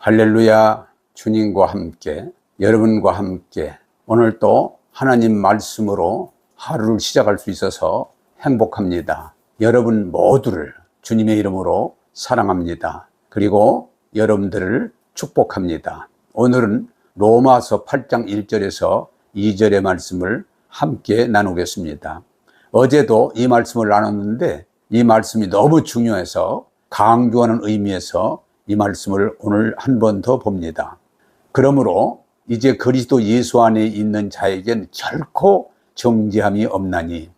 할렐루야. 주님과 함께, 여러분과 함께 오늘 또 하나님 말씀으로 하루를 시작할 수 있어서 행복합니다. 여러분 모두를 주님의 이름으로 사랑합니다. 그리고 여러분들을 축복합니다. 오늘은 로마서 8장 1절에서 2절의 말씀을 함께 나누겠습니다. 어제도 이 말씀을 나눴는데 이 말씀이 너무 중요해서 강조하는 의미에서 이 말씀을 오늘 한 번 더 봅니다. 그러므로 이제 그리스도 예수 안에 있는 자에겐 결코 정죄함이 없나니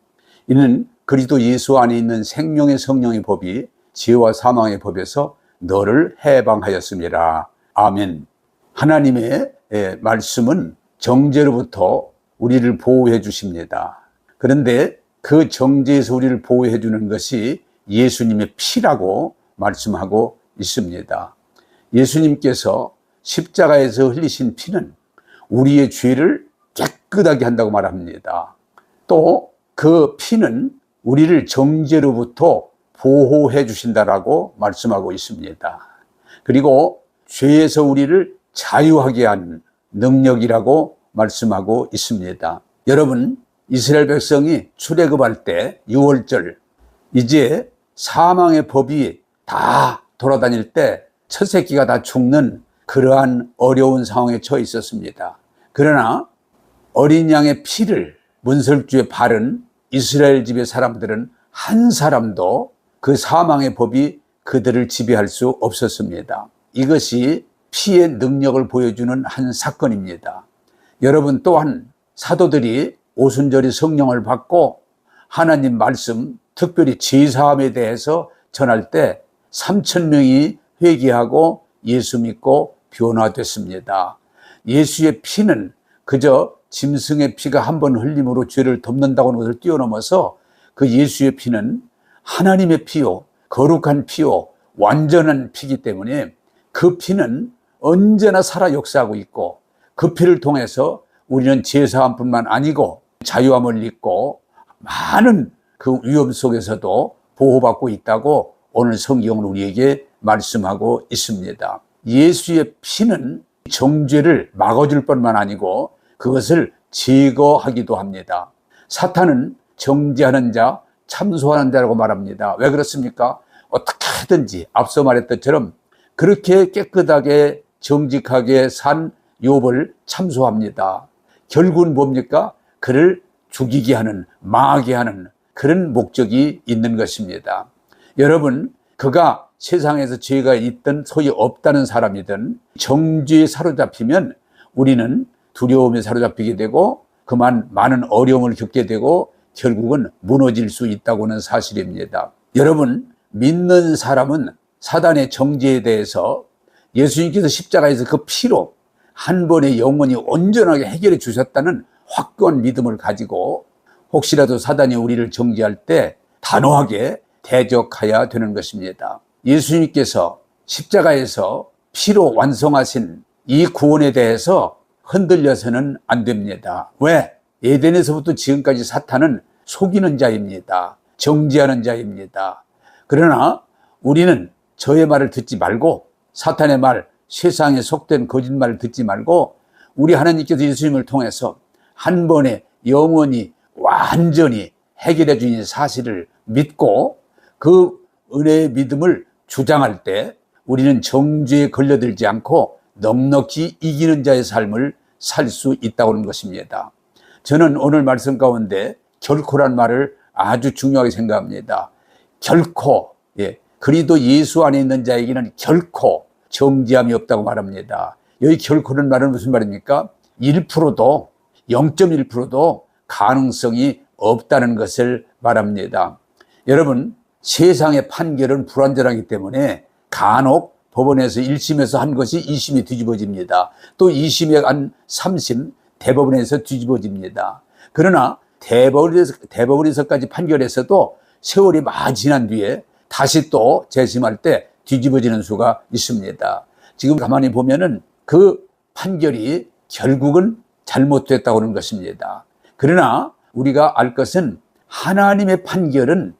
이는 그리스도 예수 안에 있는 생명의 성령의 법이 죄와 사망의 법에서 너를 해방하였습니다. 아멘. 하나님의 말씀은 정죄로부터 우리를 보호해 주십니다. 그런데 그 정죄에서 우리를 보호해 주는 것이 예수님의 피라고 말씀하고 있습니다. 예수님께서 십자가에서 흘리신 피는 우리의 죄를 깨끗하게 한다고 말합니다. 또 그 피는 우리를 정죄로부터 보호해 주신다라고 말씀하고 있습니다. 그리고 죄에서 우리를 자유하게 하는 능력이라고 말씀하고 있습니다. 여러분, 이스라엘 백성이 출애굽할 때 6월절 이제 사망의 법이 다 돌아다닐 때 첫 새끼가 다 죽는 그러한 어려운 상황에 처해 있었습니다. 그러나 어린 양의 피를 문설주에 바른 이스라엘 집의 사람들은 한 사람도 그 사망의 법이 그들을 지배할 수 없었습니다. 이것이 피의 능력을 보여주는 한 사건입니다. 여러분, 또한 사도들이 오순절에 성령을 받고 하나님 말씀, 특별히 제사함에 대해서 전할 때 3,000명이 회개하고 예수 믿고 변화됐습니다. 예수의 피는 그저 짐승의 피가 한 번 흘림으로 죄를 덮는다고 하는 것을 뛰어넘어서 그 예수의 피는 하나님의 피요, 거룩한 피요, 완전한 피이기 때문에 그 피는 언제나 살아 역사하고 있고 그 피를 통해서 우리는 제사함뿐만 아니고 자유함을 입고 많은 그 위험 속에서도 보호받고 있다고 오늘 성경은 우리에게 말씀하고 있습니다. 예수의 피는 정죄를 막아줄 뿐만 아니고 그것을 제거하기도 합니다. 사탄은 정죄하는 자, 참소하는 자라고 말합니다. 왜 그렇습니까? 어떻게든지 앞서 말했던 것처럼 그렇게 깨끗하게 정직하게 산 욥을 참소합니다. 결국은 뭡니까? 그를 죽이게 하는, 망하게 하는 그런 목적이 있는 것입니다. 여러분, 그가 세상에서 죄가 있든 소위 없다는 사람이든 정죄에 사로잡히면 우리는 두려움에 사로잡히게 되고 그만 많은 어려움을 겪게 되고 결국은 무너질 수 있다고 하는 사실입니다. 여러분, 믿는 사람은 사단의 정죄에 대해서 예수님께서 십자가에서 그 피로 한 번에 영원히 온전하게 해결해 주셨다는 확고한 믿음을 가지고 혹시라도 사단이 우리를 정죄할 때 단호하게 대적해야 되는 것입니다. 예수님께서 십자가에서 피로 완성하신 이 구원에 대해서 흔들려서는 안 됩니다. 왜? 에덴에서부터 지금까지 사탄은 속이는 자입니다. 정죄하는 자입니다. 그러나 우리는 저의 말을 듣지 말고 사탄의 말, 세상에 속된 거짓말을 듣지 말고 우리 하나님께서 예수님을 통해서 한 번에 영원히 완전히 해결해 주신 사실을 믿고 그 은혜의 믿음을 주장할 때 우리는 정죄에 걸려들지 않고 넉넉히 이기는 자의 삶을 살 수 있다고 하는 것입니다. 저는 오늘 말씀 가운데 결코란 말을 아주 중요하게 생각합니다. 결코, 그리스도 예수 안에 있는 자에게는 결코 정죄함이 없다고 말합니다. 여기 결코는 말은 무슨 말입니까? 1%도 0.1%도 가능성이 없다는 것을 말합니다. 여러분, 세상의 판결은 불완전하기 때문에 간혹 법원에서 1심에서 한 것이 2심이 뒤집어집니다. 또 2심에 한 3심 대법원에서 뒤집어집니다. 그러나 대법원에서까지 판결해서도 세월이 많이 지난 뒤에 다시 또 재심할 때 뒤집어지는 수가 있습니다. 지금 가만히 보면은 그 판결이 결국은 잘못됐다고 하는 것입니다. 그러나 우리가 알 것은 하나님의 판결은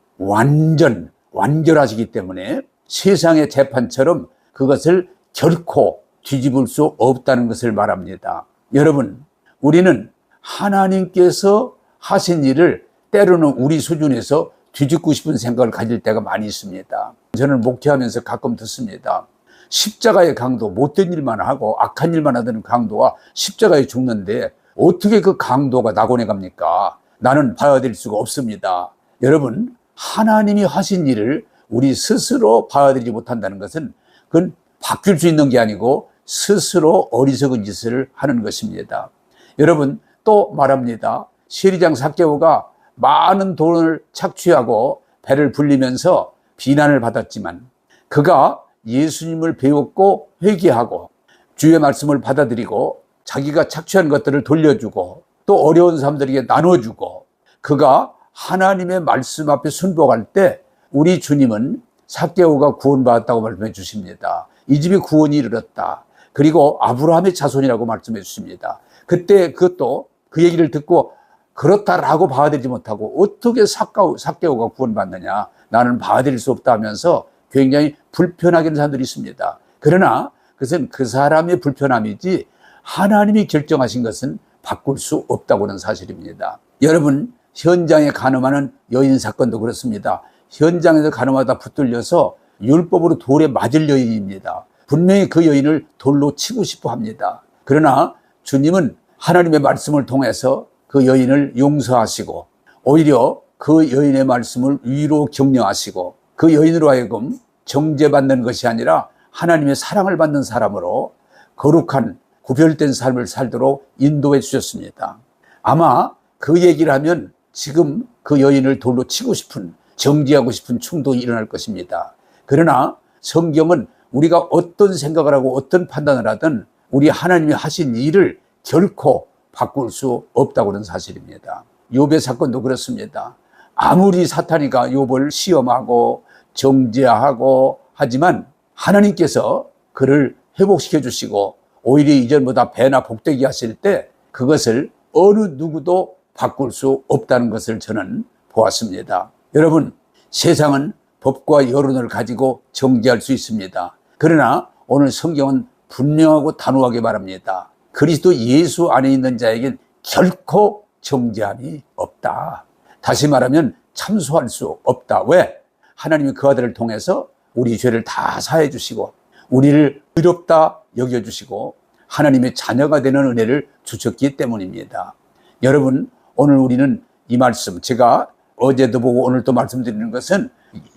완전하시기 때문에 세상의 재판처럼 그것을 결코 뒤집을 수 없다는 것을 말합니다. 여러분, 우리는 하나님께서 하신 일을 때로는 우리 수준에서 뒤집고 싶은 생각을 가질 때가 많이 있습니다. 저는 목회하면서 가끔 듣습니다. 십자가의 강도, 못된 일만 하고 악한 일만 하던 강도와 십자가에 죽는데 어떻게 그 강도가 낙원에 갑니까? 나는 받아들일 수가 없습니다. 여러분, 하나님이 하신 일을 우리 스스로 받아들이지 못한다는 것은 그건 바뀔 수 있는 게 아니고 스스로 어리석은 짓을 하는 것입니다. 여러분, 또 말합니다. 세리장 삭개오가 많은 돈을 착취하고 배를 불리면서 비난을 받았지만 그가 예수님을 배웠고 회개하고 주의 말씀을 받아들이고 자기가 착취한 것들을 돌려주고 또 어려운 사람들에게 나눠주고 그가 하나님의 말씀 앞에 순복할 때 우리 주님은 삭개오가 구원받았다고 말씀해 주십니다. 이 집이 구원이 이르렀다. 그리고 아브라함의 자손이라고 말씀해 주십니다. 그때 그것도 그 얘기를 듣고 그렇다라고 받아들이지 못하고 어떻게 삭개오가 구원받느냐, 나는 받아들일 수 없다 하면서 굉장히 불편하게 하는 사람들이 있습니다. 그러나 그것은 그 사람의 불편함이지 하나님이 결정하신 것은 바꿀 수 없다고 하는 사실입니다. 여러분, 현장에 간음하는 여인 사건도 그렇습니다. 현장에서 간음하다 붙들려서 율법으로 돌에 맞을 여인입니다. 분명히 그 여인을 돌로 치고 싶어 합니다. 그러나 주님은 하나님의 말씀을 통해서 그 여인을 용서하시고 오히려 그 여인의 말씀을 위로 격려하시고 그 여인으로 하여금 정죄받는 것이 아니라 하나님의 사랑을 받는 사람으로 거룩한 구별된 삶을 살도록 인도해 주셨습니다. 아마 그 얘기를 하면 지금 그 여인을 돌로 치고 싶은, 정죄하고 싶은 충동이 일어날 것입니다. 그러나 성경은 우리가 어떤 생각을 하고 어떤 판단을 하든 우리 하나님이 하신 일을 결코 바꿀 수 없다고 하는 사실입니다. 욥의 사건도 그렇습니다. 아무리 사탄이가 욥을 시험하고 정죄하고 하지만 하나님께서 그를 회복시켜 주시고 오히려 이전보다 배나 복되게 하실 때 그것을 어느 누구도 바꿀 수 없다는 것을 저는 보았습니다. 여러분, 세상은 법과 여론을 가지고 정죄할 수 있습니다. 그러나 오늘 성경은 분명하고 단호하게 말합니다. 그리스도 예수 안에 있는 자에겐 결코 정죄함이 없다. 다시 말하면 참소할 수 없다. 왜? 하나님이 그 아들을 통해서 우리 죄를 다 사해 주시고 우리를 의롭다 여겨주시고 하나님의 자녀가 되는 은혜를 주셨기 때문입니다. 여러분, 오늘 우리는 이 말씀, 제가 어제도 보고 오늘도 말씀드리는 것은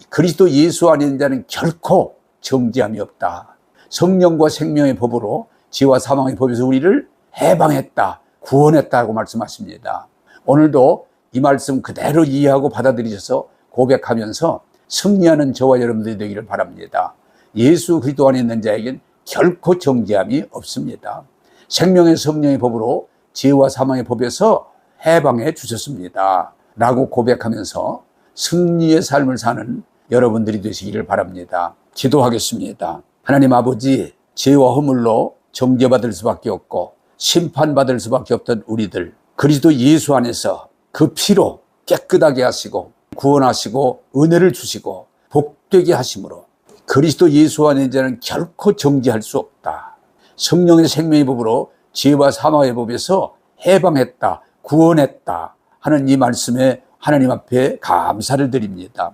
그리스도 예수 안에 있는 자는 결코 정죄함이 없다. 성령과 생명의 법으로 지와 사망의 법에서 우리를 해방했다, 구원했다고 말씀하십니다. 오늘도 이 말씀 그대로 이해하고 받아들이셔서 고백하면서 승리하는 저와 여러분들이 되기를 바랍니다. 예수 그리스도 안에 있는 자에겐 결코 정죄함이 없습니다. 생명의 성령의 법으로 지혜와 사망의 법에서 해방해 주셨습니다 라고 고백하면서 승리의 삶을 사는 여러분들이 되시기를 바랍니다. 기도하겠습니다. 하나님 아버지, 죄와 허물로 정죄받을 수밖에 없고 심판받을 수밖에 없던 우리들, 그리스도 예수 안에서 그 피로 깨끗하게 하시고 구원하시고 은혜를 주시고 복되게 하심으로 그리스도 예수 안에 있는 자는 결코 정죄할 수 없다. 성령의 생명의 법으로 죄와 사망의 법에서 해방했다, 구원했다 하는 이 말씀에 하나님 앞에 감사를 드립니다.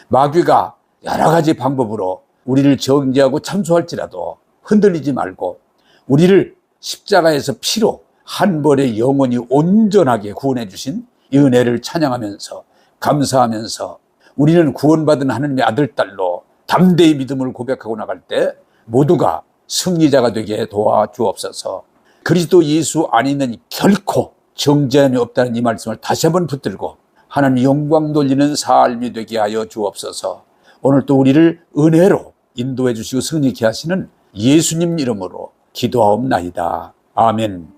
마귀가 여러 가지 방법으로 우리를 정죄하고 참소할지라도 흔들리지 말고 우리를 십자가에서 피로 한 번에 영원히 온전하게 구원해 주신 이 은혜를 찬양하면서 감사하면서 우리는 구원받은 하나님의 아들, 딸로 담대히 믿음을 고백하고 나갈 때 모두가 승리자가 되게 도와주옵소서. 그리스도 예수 안에 있는 결코 정죄함이 없다는 이 말씀을 다시 한번 붙들고 하나님 영광 돌리는 삶이 되게 하여 주옵소서. 오늘 또 우리를 은혜로 인도해 주시고 승리케 하시는 예수님 이름으로 기도하옵나이다. 아멘.